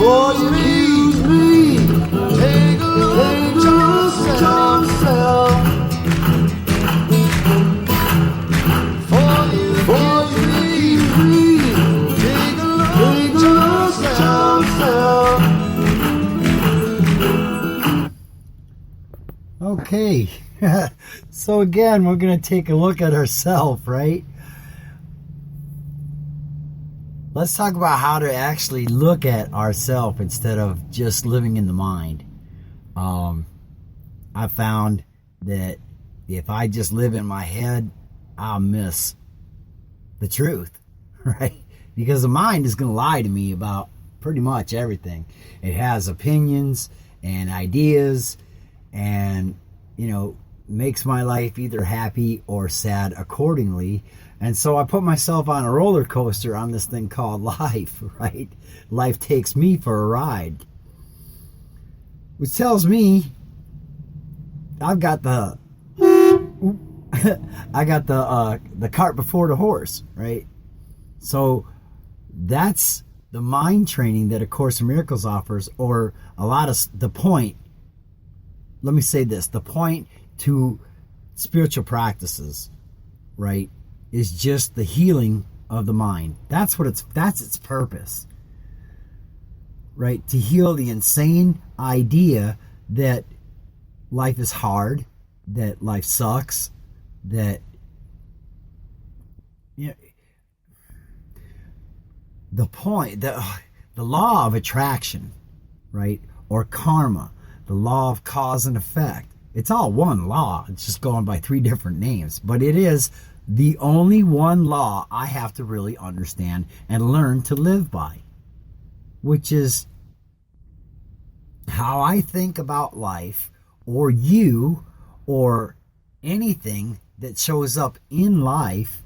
Take a look at yourself. Okay, so again, we're going to take a look at ourselves, right? Let's talk about how to actually look at ourselves instead of just living in the mind. I found that if I just live in my head, I'll miss the truth, right? Because the mind is going to lie to me about pretty much everything. It has opinions and ideas and, makes my life either happy or sad accordingly. And so I put myself on a roller coaster on this thing called life, right? Life takes me for a ride. Which tells me I've got the the cart before the horse, right? So that's the mind training that A Course in Miracles offers, or a lot of the point. Let me say this: the point to spiritual practices, right, is just the healing of the mind. That's its purpose, right? To heal the insane idea that life is hard, that life sucks, that the point, the law of attraction, right, or karma, the law of cause and effect. It's all one law. It's just going by three different names, but it is the only one law I have to really understand and learn to live by, which is how I think about life, or you, or anything that shows up in life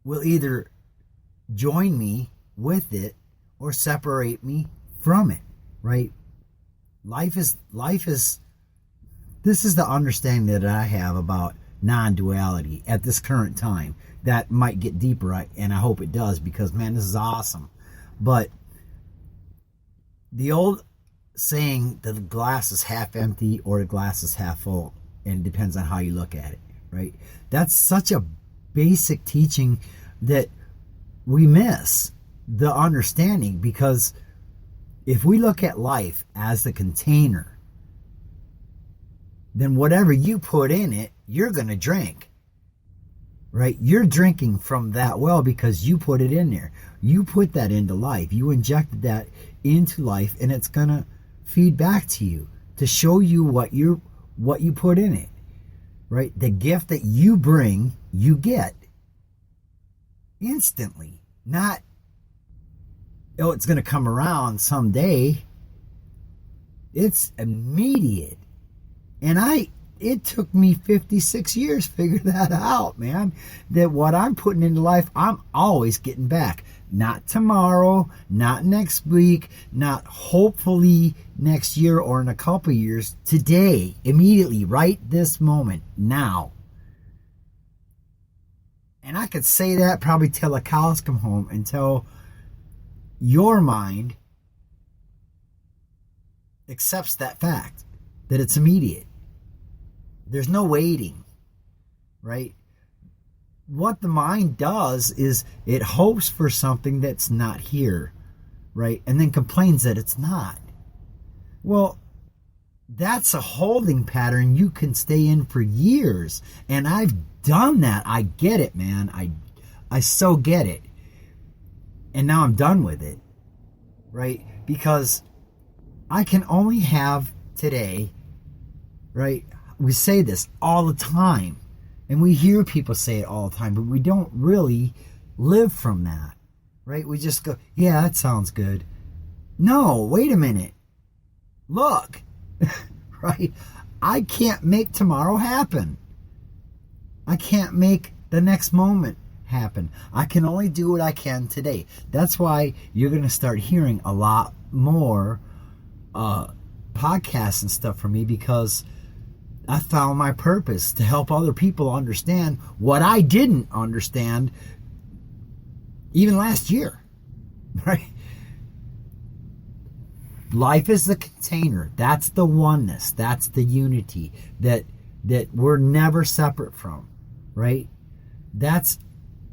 will either join me with it or separate me from it, right? Life is this is the understanding that I have about non-duality at this current time. That might get deeper, and I hope it does, because man, this is awesome. But the old saying that the glass is half empty or the glass is half full, and it depends on how you look at it, right? That's such a basic teaching that we miss the understanding, because if we look at life as the container, then whatever you put in it, you're going to drink, right? You're drinking from that well because you put it in there. You put that into life. You injected that into life, and it's going to feed back to you to show you what you put in it, right? The gift that you bring, you get instantly, not, oh, it's going to come around someday. It's immediate. And it took me 56 years to figure that out, man. That what I'm putting into life, I'm always getting back. Not tomorrow, not next week, not hopefully next year or in a couple years. Today, immediately, right this moment, now. And I could say that probably till the cows come home, until your mind accepts that fact, that it's immediate. There's no waiting, right? What the mind does is it hopes for something that's not here, right? And then complains that it's not. Well, that's a holding pattern you can stay in for years. And I've done that. I get it, man. I so get it. And now I'm done with it, right? Because I can only have today, right? We say this all the time, and we hear people say it all the time, but we don't really live from that, right? We just go, yeah, that sounds good. No, wait a minute. Look, right? I can't make tomorrow happen. I can't make the next moment happen. I can only do what I can today. That's why you're going to start hearing a lot more podcasts and stuff from me, because I found my purpose to help other people understand what I didn't understand even last year, right? Life is the container. That's the oneness. That's the unity that we're never separate from, right? That's,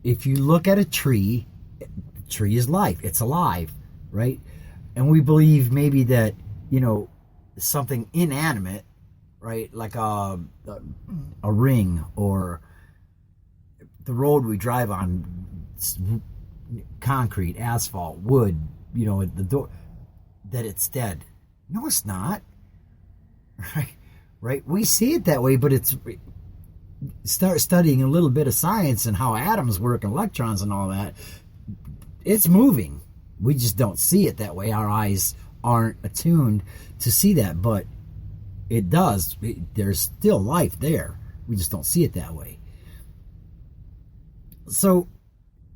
if you look at a tree, the tree is life. It's alive, right? And we believe maybe that, something inanimate, right? Like a ring, or the road we drive on, concrete, asphalt, wood, the door, that it's dead. No, it's not. Right? We see it that way, but start studying a little bit of science and how atoms work and electrons and all that. It's moving. We just don't see it that way. Our eyes aren't attuned to see that, but it does. There's still life there. We just don't see it that way. So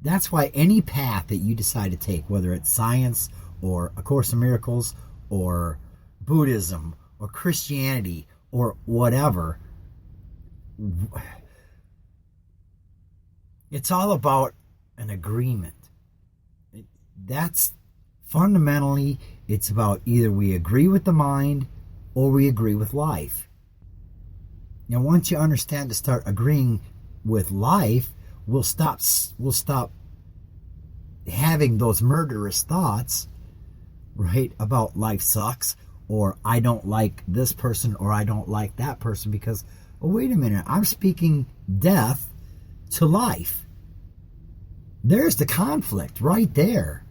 that's why any path that you decide to take, whether it's science or A Course in Miracles or Buddhism or Christianity or whatever, it's all about an agreement. That's fundamentally, it's about either we agree with the mind or we agree with life. Now, once you understand to start agreeing with life, we'll stop having those murderous thoughts, right, about life sucks, or I don't like this person, or I don't like that person, because, oh, wait a minute, I'm speaking death to life. There's the conflict right there.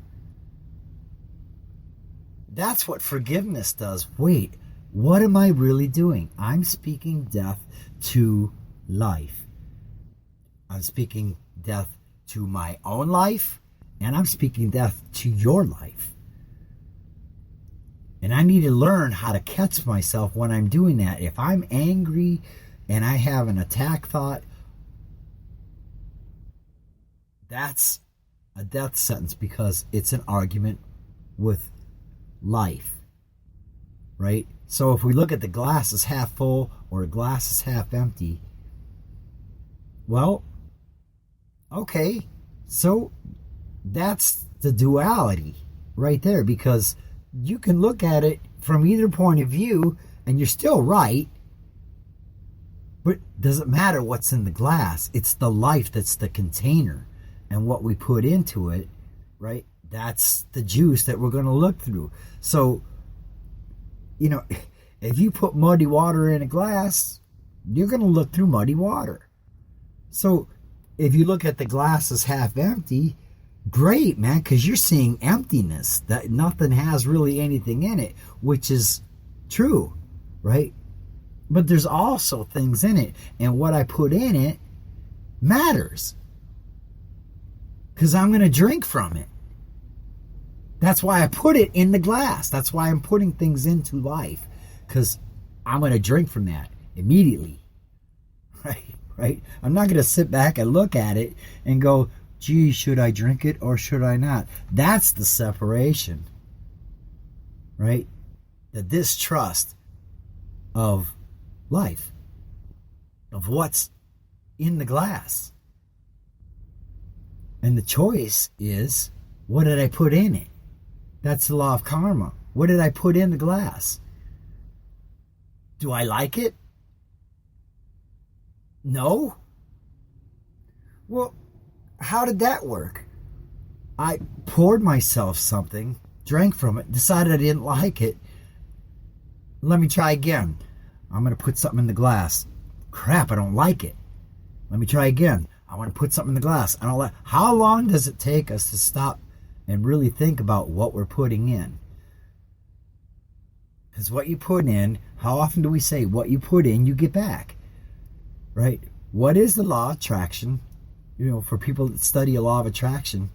That's what forgiveness does. Wait, what am I really doing? I'm speaking death to life. I'm speaking death to my own life, and I'm speaking death to your life. And I need to learn how to catch myself when I'm doing that. If I'm angry and I have an attack thought, that's a death sentence, because it's an argument with life, right? So if we look at the glass as half full or the glass is half empty, well, okay, so that's the duality right there, because you can look at it from either point of view and you're still right, but does it matter what's in the glass? It's the life that's the container, and what we put into it, right? That's the juice that we're going to look through. So, if you put muddy water in a glass, you're going to look through muddy water. So if you look at the glass as half empty, great, man, because you're seeing emptiness, that nothing has really anything in it, which is true, right? But there's also things in it, and what I put in it matters, because I'm going to drink from it. That's why I put it in the glass. That's why I'm putting things into life, because I'm going to drink from that immediately, right? I'm not going to sit back and look at it and go, gee, should I drink it or should I not? That's the separation, right? The distrust of life, of what's in the glass. And the choice is, what did I put in it? That's the law of karma. What did I put in the glass? Do I like it? No? Well, how did that work? I poured myself something, drank from it, decided I didn't like it. Let me try again. I'm going to put something in the glass. Crap, I don't like it. Let me try again. I want to put something in the glass. I don't like. How long does it take us to stop and really think about what we're putting in? Because what you put in, how often do we say what you put in, you get back? Right? What is the law of attraction? For people that study a law of attraction,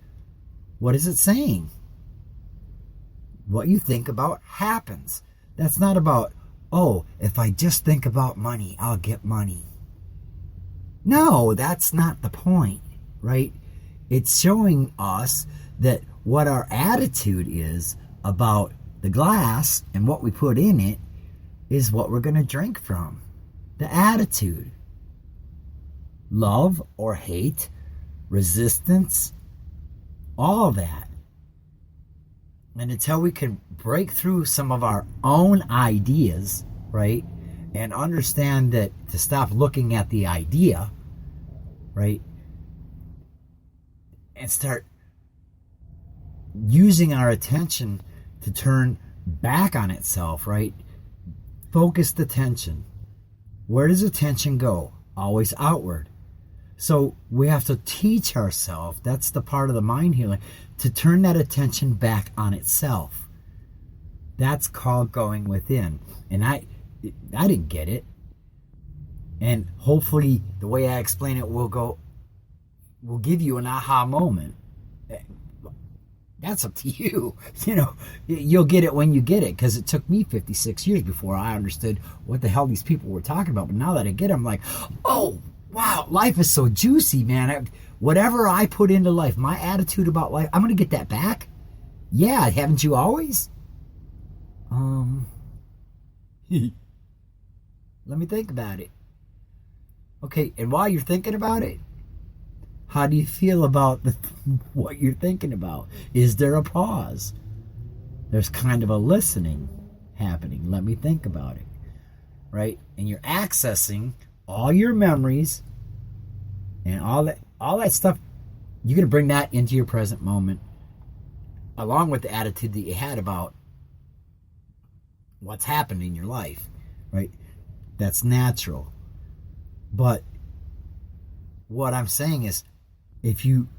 what is it saying? What you think about happens. That's not about, oh, if I just think about money, I'll get money. No, that's not the point, right? It's showing us that what our attitude is about the glass and what we put in it is what we're going to drink from. The attitude. Love or hate, resistance, all that. And until we can break through some of our own ideas, right, and understand that to stop looking at the idea, right, and start using our attention to turn back on itself, right? Focused attention. Where does attention go? Always outward. So we have to teach ourselves, that's the part of the mind healing, to turn that attention back on itself. That's called going within. And I didn't get it. And hopefully the way I explain it will give you an aha moment. That's up to you. You'll get it when you get it, because it took me 56 years before I understood what the hell these people were talking about. But now that I get it, I'm like, oh, wow, life is so juicy, man. Whatever I put into life, my attitude about life, I'm going to get that back. Yeah, haven't you always? Let me think about it. Okay, and while you're thinking about it, how do you feel about what you're thinking about? Is there a pause? There's kind of a listening happening. Let me think about it, right? And you're accessing all your memories and all that stuff. You're going to bring that into your present moment, along with the attitude that you had about what's happened in your life, right? That's natural. But what I'm saying is, if you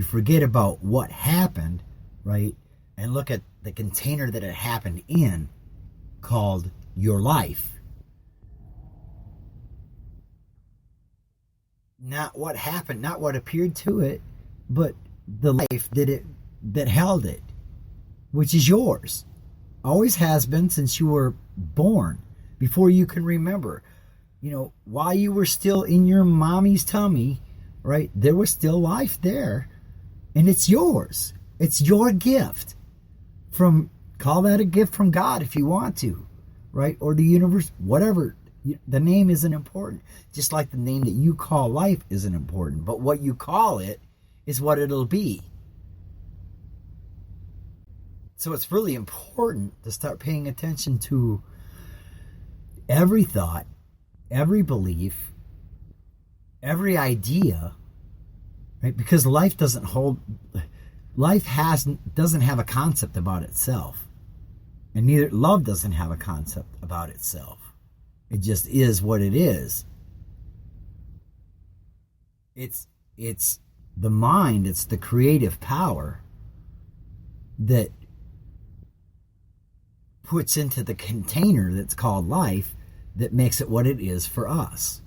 forget about what happened, right, and look at the container that it happened in, called your life, not what happened, not what appeared to it, but the life that held it, which is yours, always has been since you were born, before you can remember. While you were still in your mommy's tummy, right, there was still life there, and it's yours. It's your gift. Call that a gift from God if you want to, right, or the universe, whatever. The name isn't important, just like the name that you call life isn't important, but what you call it is what it'll be. So it's really important to start paying attention to every thought, every belief, every idea, right? Because life doesn't have a concept about itself, and neither love doesn't have a concept about itself. It just is what it is. It's the mind, it's the creative power that puts into the container that's called life that makes it what it is for us.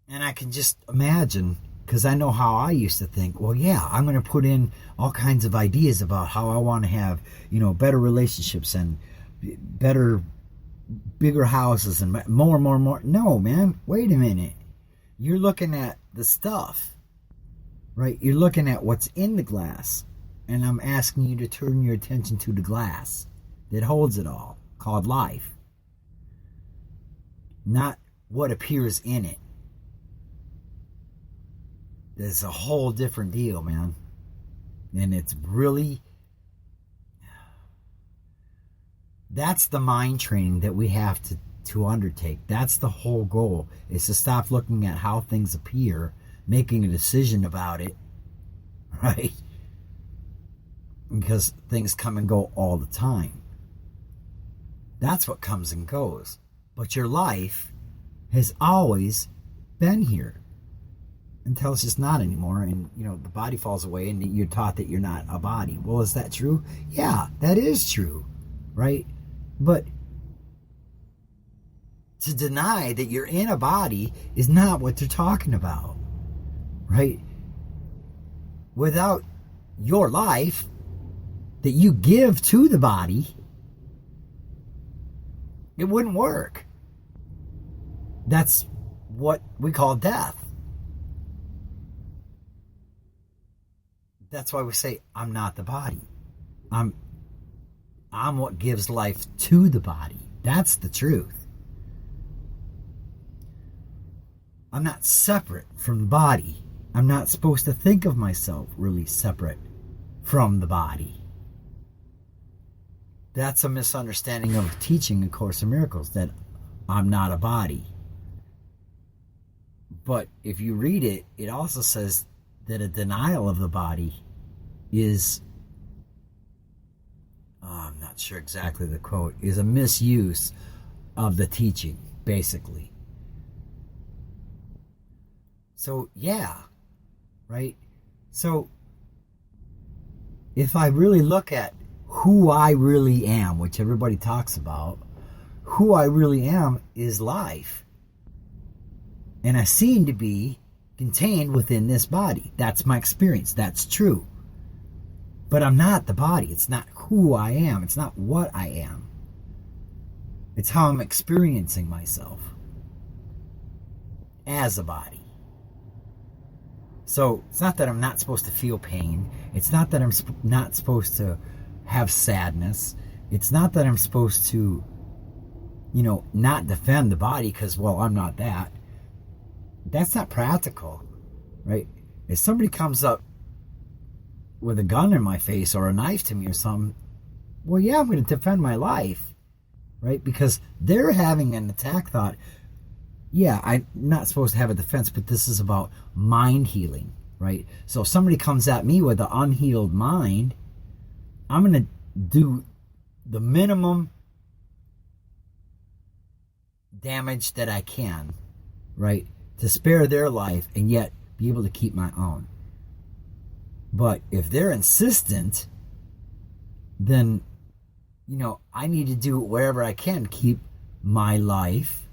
And I can just imagine, because I know how I used to think, well, yeah, I'm going to put in all kinds of ideas about how I want to have, better relationships and better, bigger houses and more. No, man, wait a minute. You're looking at the stuff, right? You're looking at what's in the glass. And I'm asking you to turn your attention to the glass that holds it all, called life. Not what appears in it. There's a whole different deal, man. And it's really, that's the mind training that we have to undertake. That's the whole goal, is to stop looking at how things appear, making a decision about it, right? Because things come and go all the time. That's what comes and goes. But your life has always been here, until it's just not anymore, and the body falls away and you're taught that you're not a body. Well, is that true? Yeah, that is true, right? But to deny that you're in a body is not what they're talking about, right? Without your life that you give to the body, it wouldn't work. That's what we call death. That's why we say, I'm not the body. I'm what gives life to the body. That's the truth. I'm not separate from the body. I'm not supposed to think of myself really separate from the body. That's a misunderstanding of teaching in Course in Miracles, that I'm not a body. But if you read it, it also says that a denial of the body is, I'm not sure exactly the quote, is a misuse of the teaching, basically. So, yeah, right? So, if I really look at who I really am, which everybody talks about, who I really am is life. And I seem to be contained within this body. That's my experience. That's true. But I'm not the body. It's not who I am. It's not what I am. It's how I'm experiencing myself as a body. So it's not that I'm not supposed to feel pain. It's not that I'm not supposed to have sadness. It's not that I'm supposed to, not defend the body because, well, I'm not that. That's not practical, right? If somebody comes up with a gun in my face or a knife to me or something, well, yeah, I'm going to defend my life, right? Because they're having an attack thought. Yeah, I'm not supposed to have a defense, but this is about mind healing, right? So if somebody comes at me with an unhealed mind, I'm going to do the minimum damage that I can, right? To spare their life and yet be able to keep my own. But if they're insistent, then, I need to do wherever I can to keep my life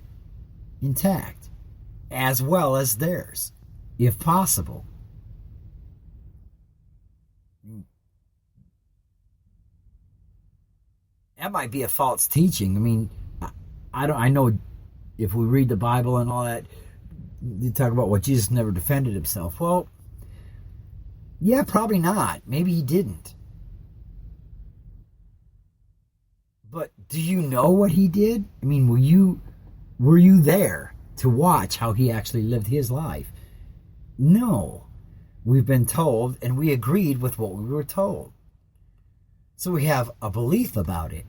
intact, as well as theirs, if possible. That might be a false teaching. I mean, I know if we read the Bible and all that, you talk about what Jesus never defended himself. Well, yeah, probably not. Maybe he didn't. But do you know what he did? I mean, were you there to watch how he actually lived his life? No. We've been told, and we agreed with what we were told. So we have a belief about it.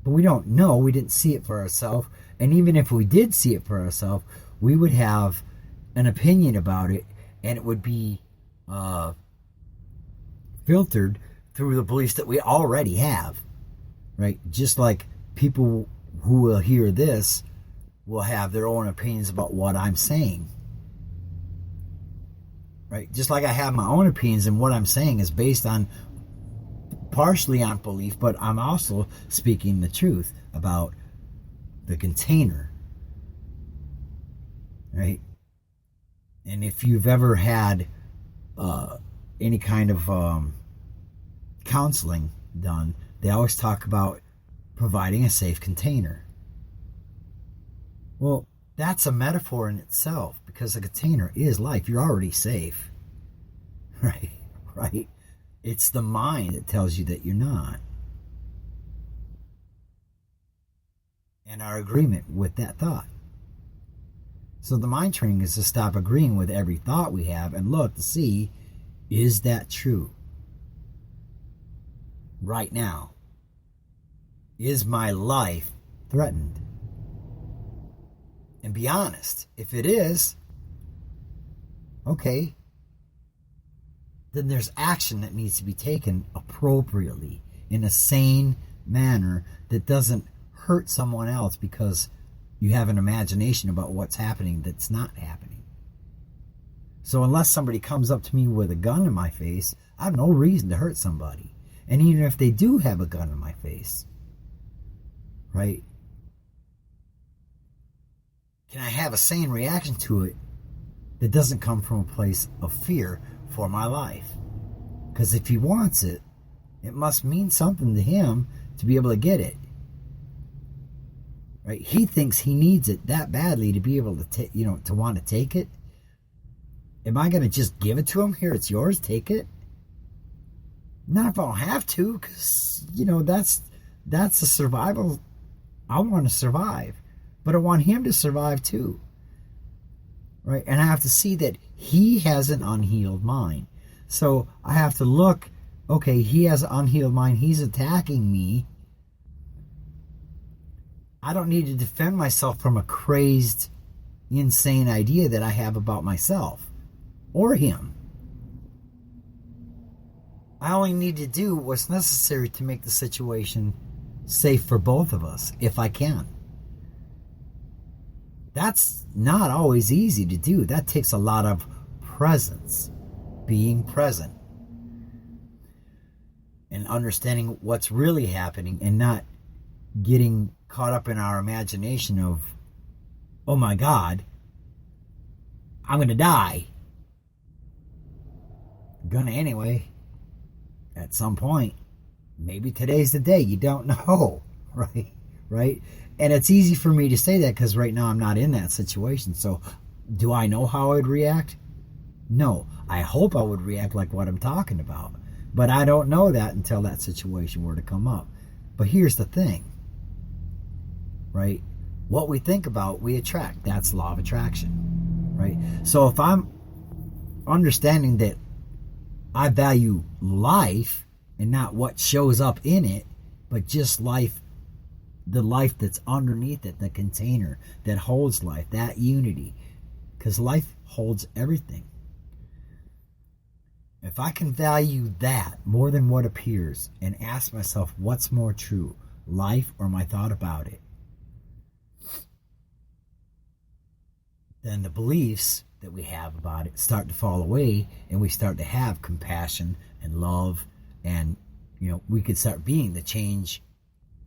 But we don't know. We didn't see it for ourselves. And even if we did see it for ourselves, we would have an opinion about it, and it would be filtered through the beliefs that we already have, right? Just like people who will hear this will have their own opinions about what I'm saying, right? Just like I have my own opinions, and what I'm saying is based on partially on belief, but I'm also speaking the truth about the container, right? And if you've ever had any kind of counseling done, they always talk about providing a safe container. Well, that's a metaphor in itself, because the container is life. You're already safe, right? It's the mind that tells you that you're not. And our agreement with that thought. So the mind training is to stop agreeing with every thought we have and look to see, is that true? Right now. Is my life threatened? And be honest. If it is, okay, then there's action that needs to be taken appropriately in a sane manner that doesn't hurt someone else because you have an imagination about what's happening that's not happening. So unless somebody comes up to me with a gun in my face, I have no reason to hurt somebody. And even if they do have a gun in my face, right? Can I have a sane reaction to it that doesn't come from a place of fear for my life? Because if he wants it, it must mean something to him to be able to get it. Right? He thinks he needs it that badly to be able to, to want to take it. Am I going to just give it to him? Here, it's yours. Take it. Not if I don't have to, because that's a survival. I want to survive, but I want him to survive too. right? And I have to see that he has an unhealed mind. So I have to look, okay, he has an unhealed mind. He's attacking me. I don't need to defend myself from a crazed, insane idea that I have about myself or him. I only need to do what's necessary to make the situation safe for both of us, if I can. That's not always easy to do. That takes a lot of presence, being present, and understanding what's really happening and not getting caught up in our imagination of, oh my God, I'm going to die. I'm gonna anyway. At some point. Maybe today's the day. You don't know. Right? And it's easy for me to say that because right now I'm not in that situation. So do I know how I would react? No. I hope I would react like what I'm talking about. But I don't know that until that situation were to come up. But here's the thing. Right? What we think about, we attract. That's law of attraction. Right? So if I'm understanding that I value life and not what shows up in it, but just life, the life that's underneath it, the container that holds life, that unity. Because life holds everything. If I can value that more than what appears and ask myself what's more true, life or my thought about it, then the beliefs that we have about it start to fall away, and we start to have compassion and love, and we could start being the change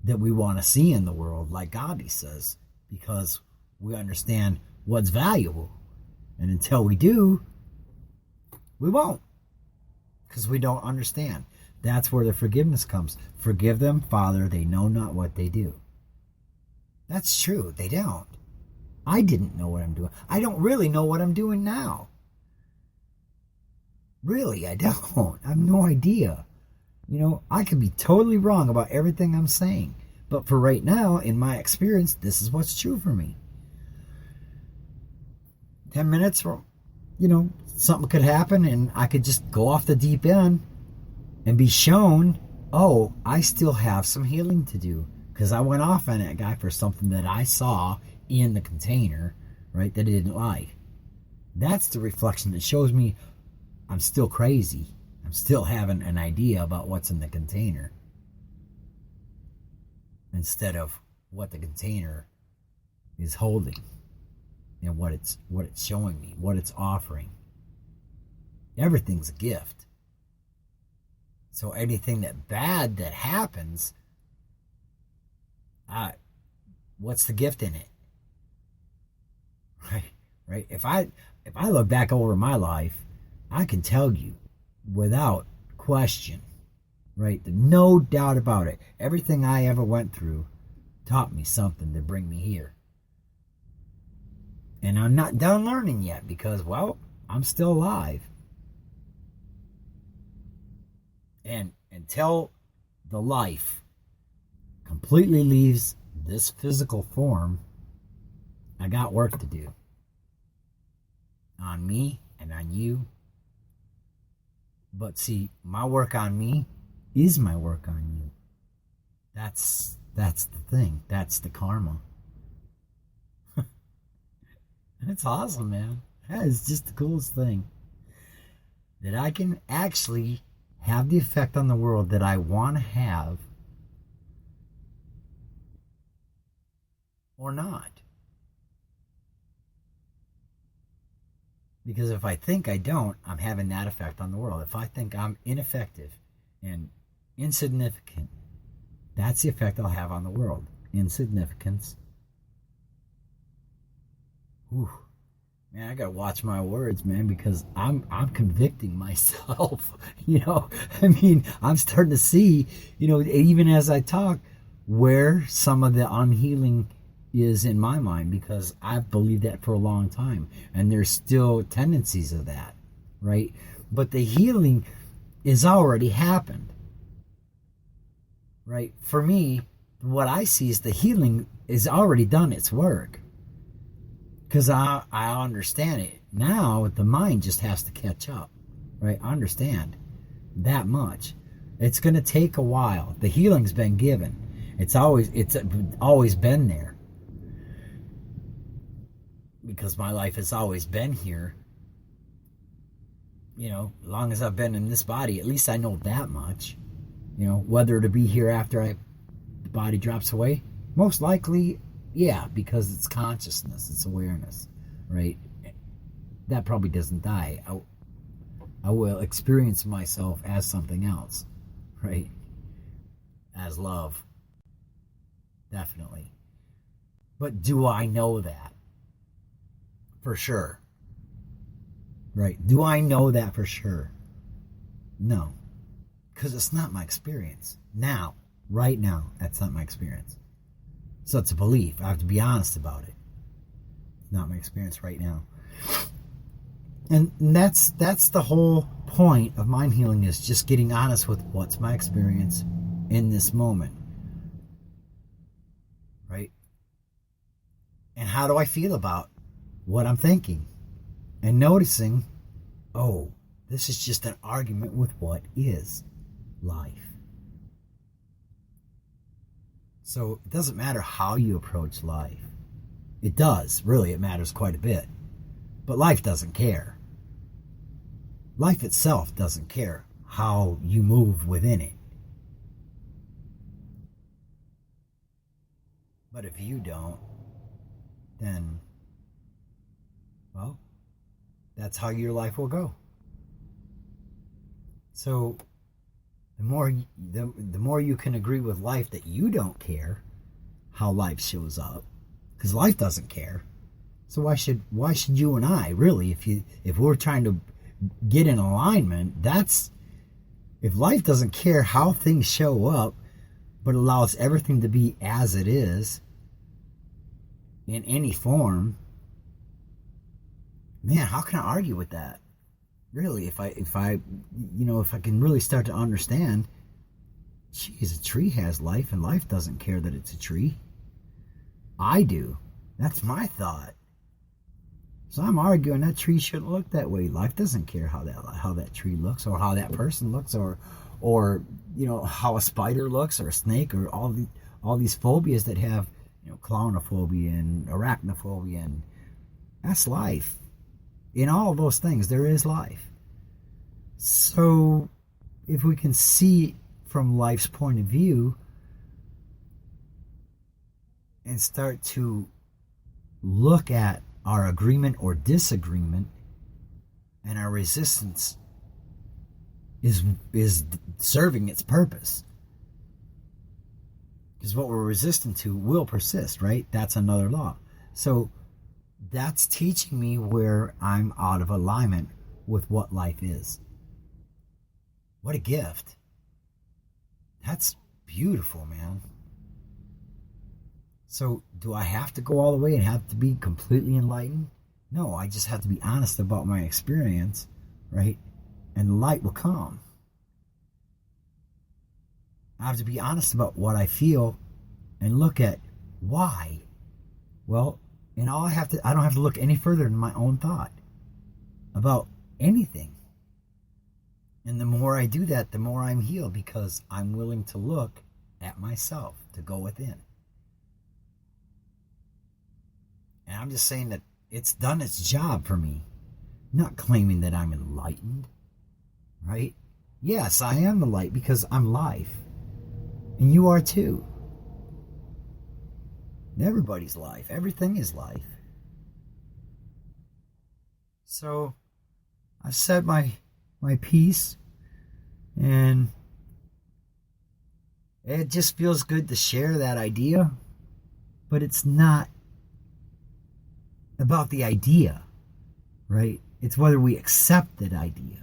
that we want to see in the world, like Gandhi says, because we understand what's valuable. And until we do, we won't, because we don't understand. That's where the forgiveness comes. Forgive them, Father, they know not what they do. That's true, they don't. I didn't know what I'm doing. I don't really know what I'm doing now. Really, I don't. I have no idea. I could be totally wrong about everything I'm saying. But for right now, in my experience, this is what's true for me. 10 minutes, something could happen and I could just go off the deep end and be shown, oh, I still have some healing to do. Because I went off on that guy for something that I saw in the container, right, that I didn't like. That's the reflection that shows me I'm still crazy. I'm still having an idea about what's in the container instead of what the container is holding and what it's showing me, what it's offering. Everything's a gift. So anything bad that happens, what's the gift in it? Right? If I look back over my life, I can tell you without question, right? No doubt about it. Everything I ever went through taught me something to bring me here. And I'm not done learning yet because, well, I'm still alive. And until the life completely leaves this physical form, I got work to do. On me and on you. But see, my work on me is my work on you. That's the thing. That's the karma. It's awesome, man. That is just the coolest thing. That I can actually have the effect on the world that I want to have or not. Because if I think I don't, I'm having that effect on the world. If I think I'm ineffective and insignificant, that's the effect I'll have on the world. Insignificance. Whew. Man, I gotta watch my words, man, because I'm convicting myself. I'm starting to see, even as I talk, where some of the unhealing is in my mind, because I've believed that for a long time, and there's still tendencies of that, right? But the healing is already happened, right? For me, what I see is the healing is already done its work. Because I understand it. Now the mind just has to catch up, right? I understand that much. It's going to take a while. The healing's been given. It's always been there. Because my life has always been here. You know, as long as I've been in this body, at least I know that much. You know, whether to be here after the body drops away, most likely, yeah, because it's consciousness, it's awareness, right? That probably doesn't die. I will experience myself as something else, right? As love, definitely. But do I know that for sure? Right? Do I know that for sure? No. Because it's not my experience. Now, right now, that's not my experience. So it's a belief. I have to be honest about it. It's not my experience right now. And that's the whole point of mind healing, is just getting honest with what's my experience in this moment. Right? And how do I feel about what I'm thinking? And noticing, oh, this is just an argument with what is life. So it doesn't matter how you approach life. It does, really, it matters quite a bit. But life doesn't care. Life itself doesn't care how you move within it. But if you don't, then, well, that's how your life will go. So the more you can agree with life that you don't care how life shows up, because life doesn't care. So why should you and I, really, if we're trying to get in alignment, if life doesn't care how things show up, but allows everything to be as it is in any form, man, how can I argue with that? Really, if I can really start to understand, geez, a tree has life and life doesn't care that it's a tree. I do. That's my thought. So I'm arguing that tree shouldn't look that way. Life doesn't care how that tree looks, or how that person looks, or how a spider looks, or a snake, or all these phobias that have, clownophobia and arachnophobia, and that's life. In all those things, there is life. So if we can see from life's point of view and start to look at our agreement or disagreement, and our resistance is serving its purpose. Because what we're resistant to will persist, right? That's another law. So that's teaching me where I'm out of alignment with what life is. What a gift. That's beautiful, man. So do I have to go all the way and have to be completely enlightened? No, I just have to be honest about my experience, right? And the light will come. I have to be honest about what I feel and look at why. Well, and I don't have to look any further than my own thought about anything. And the more I do that, the more I'm healed, because I'm willing to look at myself, to go within. And I'm just saying that it's done its job for me. Not claiming that I'm enlightened, right? Yes, I am the light because I'm life. And you are too. Everybody's life. Everything is life. So I've said my piece, and it just feels good to share that idea, but it's not about the idea, right? It's whether we accept that idea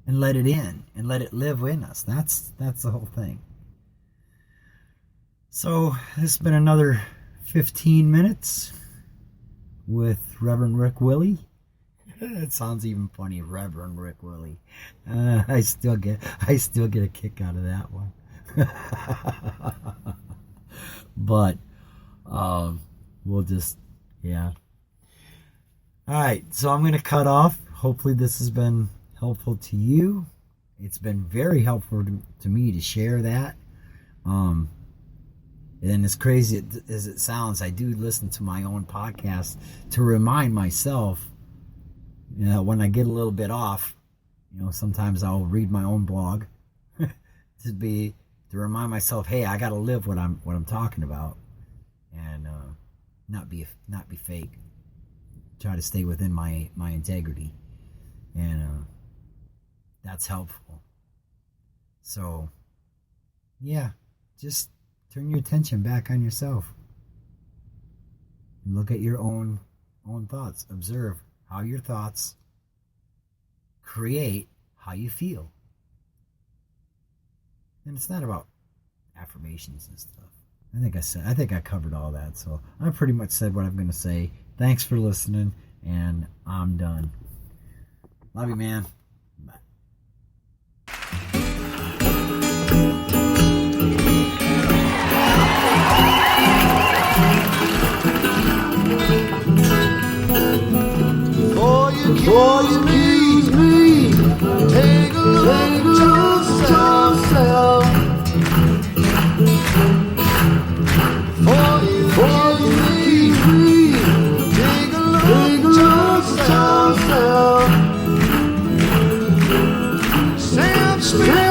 and let it in and let it live in us. That's the whole thing. So this has been another 15 minutes with Reverend Rick Willie. It sounds even funny, Reverend Rick Willie. I still get a kick out of that one. But we'll just, yeah. All right, so I'm going to cut off. Hopefully this has been helpful to you. It's been very helpful to me to share that. And as crazy as it sounds, I do listen to my own podcast to remind myself, when I get a little bit off, sometimes I'll read my own blog to remind myself, hey, I got to live what I'm talking about, and not be fake. Try to stay within my integrity, and that's helpful. So, yeah, just turn your attention back on yourself. Look at your own thoughts. Observe how your thoughts create how you feel. And it's not about affirmations and stuff. I think I covered all that. So I pretty much said what I'm going to say. Thanks for listening, and I'm done. Love you, man. Bye. Before you leave me, take a look at yourself. Before you leave me, take a look at yourself. Sam Smith.